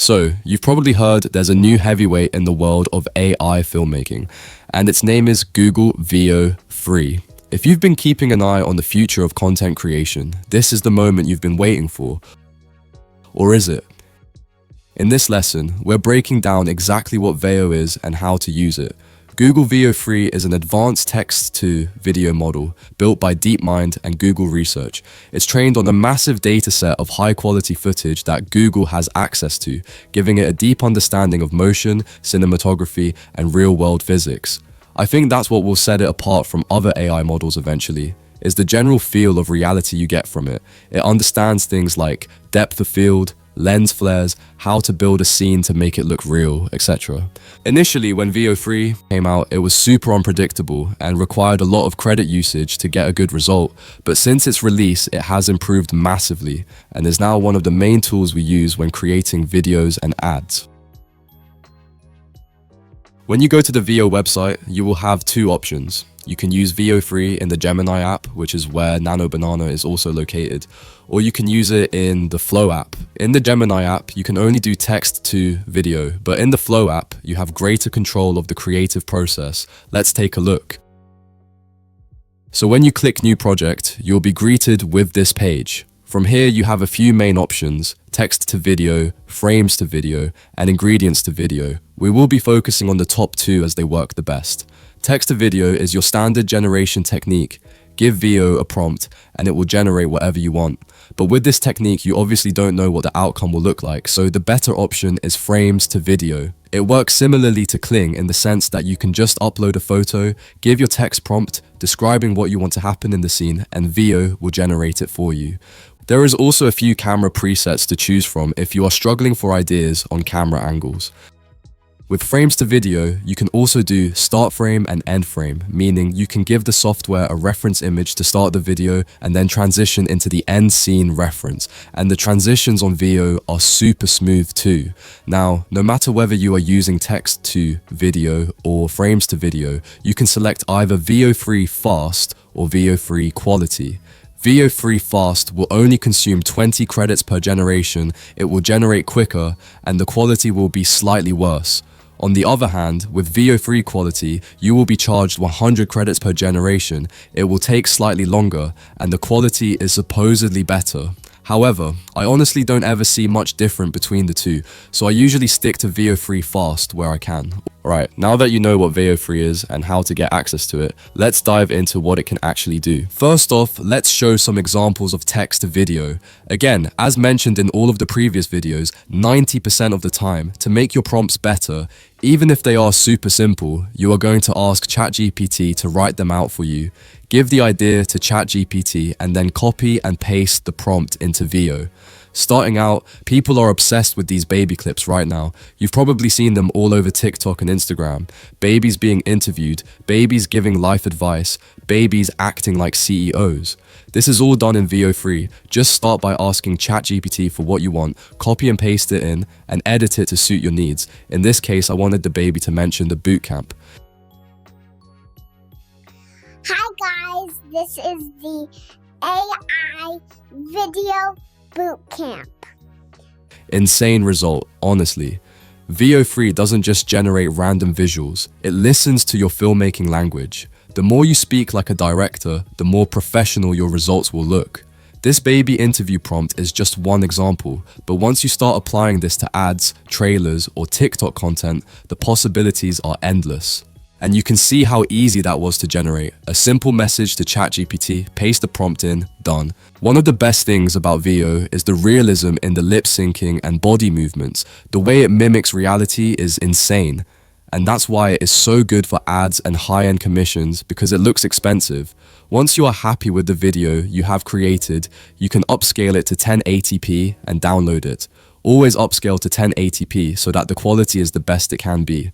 So, you've probably heard there's a new heavyweight in the world of AI filmmaking, and its name is Google Veo 3. If you've been keeping an eye on the future of content creation, this is the moment you've been waiting for. Or is it? In this lesson, we're breaking down exactly what Veo is and how to use it. Google Veo 3 is an advanced text-to-video model built by DeepMind and Google Research. It's trained on a massive dataset of high-quality footage that Google has access to, giving it a deep understanding of motion, cinematography, and real-world physics. I think that's what will set it apart from other AI models eventually, is the general feel of reality you get from it. It understands things like depth of field, lens flares, how to build a scene to make it look real, etc. Initially, when Veo 3 came out, it was super unpredictable and required a lot of credit usage to get a good result, but since its release, it has improved massively and is now one of the main tools we use when creating videos and ads. When you go to the Veo website, you will have two options. You can use Veo 3 in the Gemini app, which is where Nano Banana is also located, or you can use it in the Flow app. In the Gemini app, you can only do text to video, but in the Flow app, you have greater control of the creative process. Let's take a look. So when you click New Project, you'll be greeted with this page. From here, you have a few main options: text to video, frames to video, and ingredients to video. We will be focusing on the top two as they work the best. Text to video is your standard generation technique. Give Veo a prompt and it will generate whatever you want. But with this technique, you obviously don't know what the outcome will look like, so the better option is frames to video. It works similarly to Kling in the sense that you can just upload a photo, give your text prompt describing what you want to happen in the scene, and Veo will generate it for you. There is also a few camera presets to choose from if you are struggling for ideas on camera angles. With frames to video, you can also do start frame and end frame, meaning you can give the software a reference image to start the video and then transition into the end scene reference. And the transitions on Veo are super smooth too. Now, no matter whether you are using text to video or frames to video, you can select either Veo 3 Fast or Veo 3 Quality. Veo 3 Fast will only consume 20 credits per generation, it will generate quicker, and the quality will be slightly worse. On the other hand, with Veo 3 Quality, you will be charged 100 credits per generation, it will take slightly longer, and the quality is supposedly better. However, I honestly don't ever see much different between the two, so I usually stick to Veo 3 Fast where I can. Alright, now that you know what Veo 3 is and how to get access to it, let's dive into what it can actually do. First off, let's show some examples of text to video. Again, as mentioned in all of the previous videos, 90% of the time, to make your prompts better, even if they are super simple, you are going to ask ChatGPT to write them out for you. Give the idea to ChatGPT and then copy and paste the prompt into Veo. Starting out, people are obsessed with these baby clips right now. You've probably seen them all over TikTok and Instagram. Babies being interviewed, babies giving life advice, babies acting like CEOs. This is all done in Veo 3. Just start by asking ChatGPT for what you want, copy and paste it in, and edit it to suit your needs. In this case, I wanted the baby to mention the boot camp. Hi guys, this is the AI Video Bootcamp. Insane result, honestly. Veo 3 doesn't just generate random visuals, it listens to your filmmaking language. The more you speak like a director, the more professional your results will look. This baby interview prompt is just one example, but once you start applying this to ads, trailers, or TikTok content, the possibilities are endless. And you can see how easy that was to generate. A simple message to ChatGPT, paste the prompt in, done. One of the best things about Veo is the realism in the lip syncing and body movements. The way it mimics reality is insane. And that's why it is so good for ads and high-end commissions, because it looks expensive. Once you are happy with the video you have created, you can upscale it to 1080p and download it. Always upscale to 1080p so that the quality is the best it can be.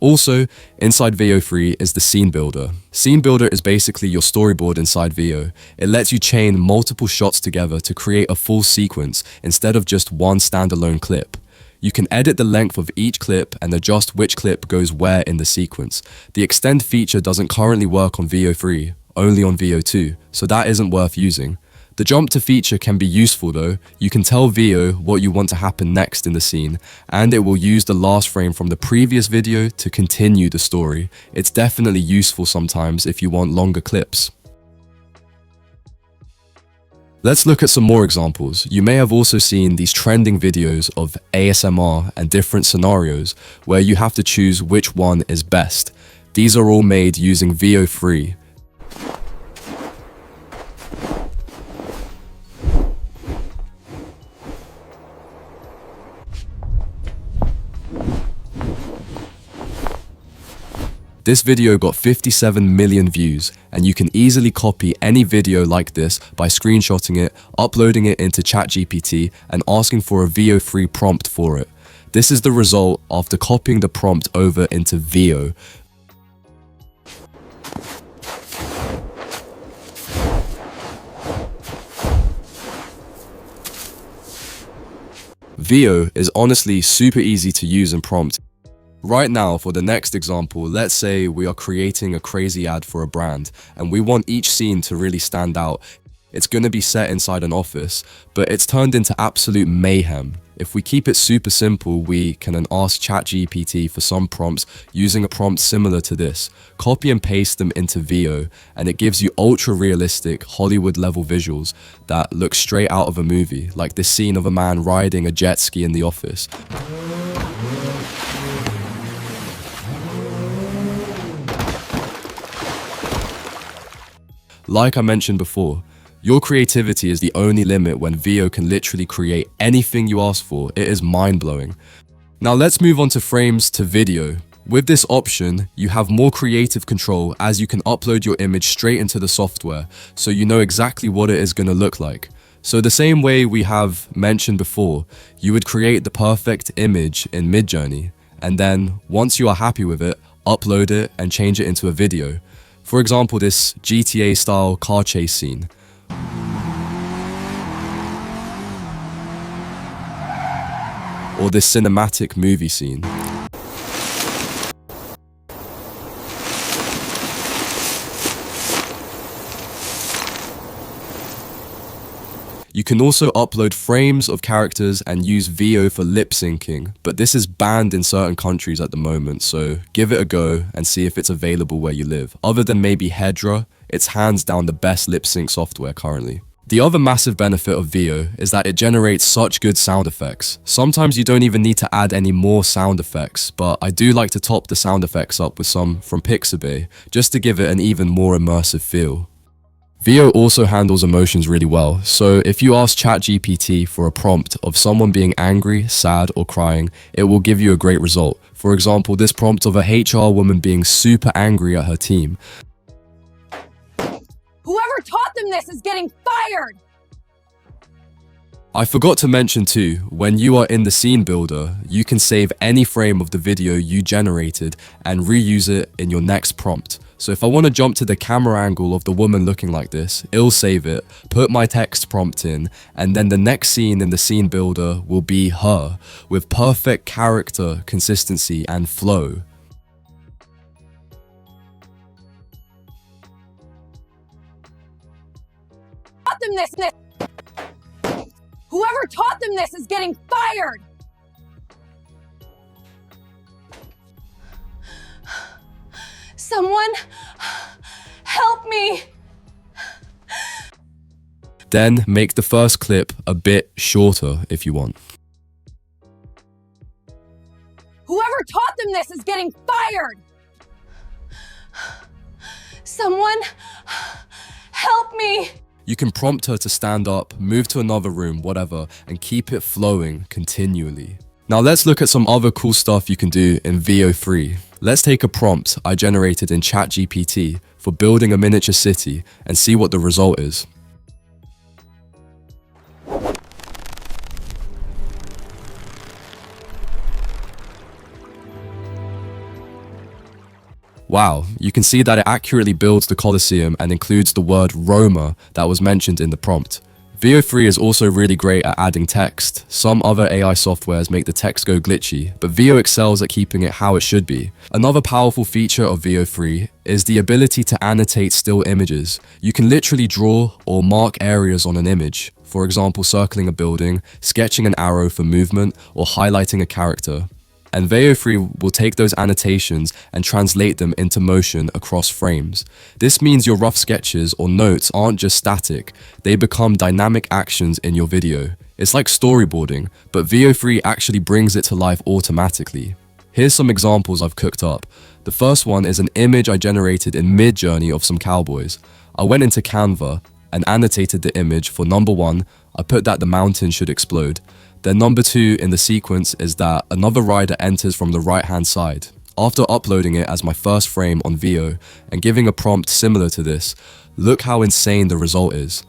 Also, inside Veo 3 is the Scene Builder. Scene Builder is basically your storyboard inside Veo. It lets you chain multiple shots together to create a full sequence instead of just one standalone clip. You can edit the length of each clip and adjust which clip goes where in the sequence. The extend feature doesn't currently work on Veo 3, only on Veo 2, so that isn't worth using. The jump to feature can be useful though. You can tell Veo what you want to happen next in the scene, and it will use the last frame from the previous video to continue the story. It's definitely useful sometimes if you want longer clips. Let's look at some more examples. You may have also seen these trending videos of ASMR and different scenarios where you have to choose which one is best. These are all made using Veo Free. This video got 57 million views, and you can easily copy any video like this by screenshotting it, uploading it into ChatGPT, and asking for a Veo Free prompt for it. This is the result after copying the prompt over into Veo. Veo is honestly super easy to use and prompt. Right now, for the next example, let's say we are creating a crazy ad for a brand and we want each scene to really stand out. It's going to be set inside an office, but it's turned into absolute mayhem. If we keep it super simple, we can then ask ChatGPT for some prompts using a prompt similar to this. Copy and paste them into Veo, and it gives you ultra realistic Hollywood level visuals that look straight out of a movie, like this scene of a man riding a jet ski in the office. Like I mentioned before, your creativity is the only limit when Veo can literally create anything you ask for. It is mind-blowing. Now let's move on to frames to video. With this option, you have more creative control as you can upload your image straight into the software, so you know exactly what it is going to look like. So the same way we have mentioned before, you would create the perfect image in Midjourney, and then once you are happy with it, upload it and change it into a video. For example, this GTA-style car chase scene. Or this cinematic movie scene. You can also upload frames of characters and use Veo for lip syncing, but this is banned in certain countries at the moment, so give it a go and see if it's available where you live. Other than maybe Hedra, it's hands down the best lip sync software currently. The other massive benefit of Veo is that it generates such good sound effects. Sometimes you don't even need to add any more sound effects, but I do like to top the sound effects up with some from Pixabay, just to give it an even more immersive feel. Veo also handles emotions really well, so if you ask ChatGPT for a prompt of someone being angry, sad, or crying, it will give you a great result. For example, this prompt of a HR woman being super angry at her team. Whoever taught them this is getting fired! I forgot to mention too, when you are in the scene builder, you can save any frame of the video you generated and reuse it in your next prompt. So if I want to jump to the camera angle of the woman looking like this, it'll save it, put my text prompt in, and then the next scene in the scene builder will be her, with perfect character, consistency, and flow. Taught them this. Whoever taught them this is getting fired! Someone help me! Then make the first clip a bit shorter if you want. Whoever taught them this is getting fired! Someone help me! You can prompt her to stand up, move to another room, whatever, and keep it flowing continually. Now let's look at some other cool stuff you can do in Veo Free. Let's take a prompt I generated in ChatGPT for building a miniature city and see what the result is. Wow, you can see that it accurately builds the Colosseum and includes the word Roma that was mentioned in the prompt. Veo3 is also really great at adding text. Some other AI softwares make the text go glitchy, but Veo excels at keeping it how it should be. Another powerful feature of Veo3 is the ability to annotate still images. You can literally draw or mark areas on an image, for example circling a building, sketching an arrow for movement, or highlighting a character. And Veo3 will take those annotations and translate them into motion across frames. This means your rough sketches or notes aren't just static, they become dynamic actions in your video. It's like storyboarding, but Veo3 actually brings it to life automatically. Here's some examples I've cooked up. The first one is an image I generated in Midjourney of some cowboys. I went into Canva and annotated the image. For number 1, I put that the mountain should explode. Then number 2 in the sequence is that another rider enters from the right hand side. After uploading it as my first frame on Veo and giving a prompt similar to this, look how insane the result is.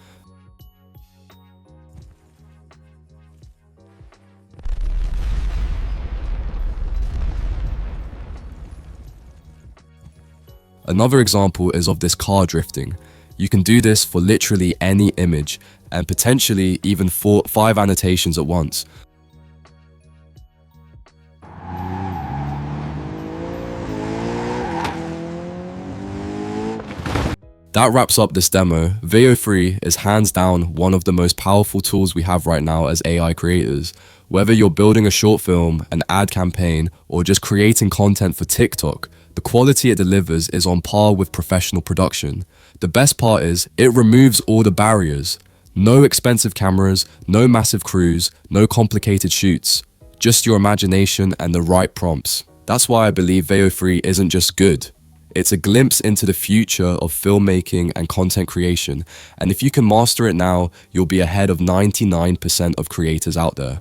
Another example is of this car drifting. You can do this for literally any image and potentially even 5 annotations at once. That wraps up this demo. Veo3 is hands down one of the most powerful tools we have right now as AI creators. Whether you're building a short film, an ad campaign, or just creating content for TikTok, the quality it delivers is on par with professional production. The best part is, it removes all the barriers. No expensive cameras, no massive crews, no complicated shoots. Just your imagination and the right prompts. That's why I believe Veo3 isn't just good. It's a glimpse into the future of filmmaking and content creation, and if you can master it now, you'll be ahead of 99% of creators out there.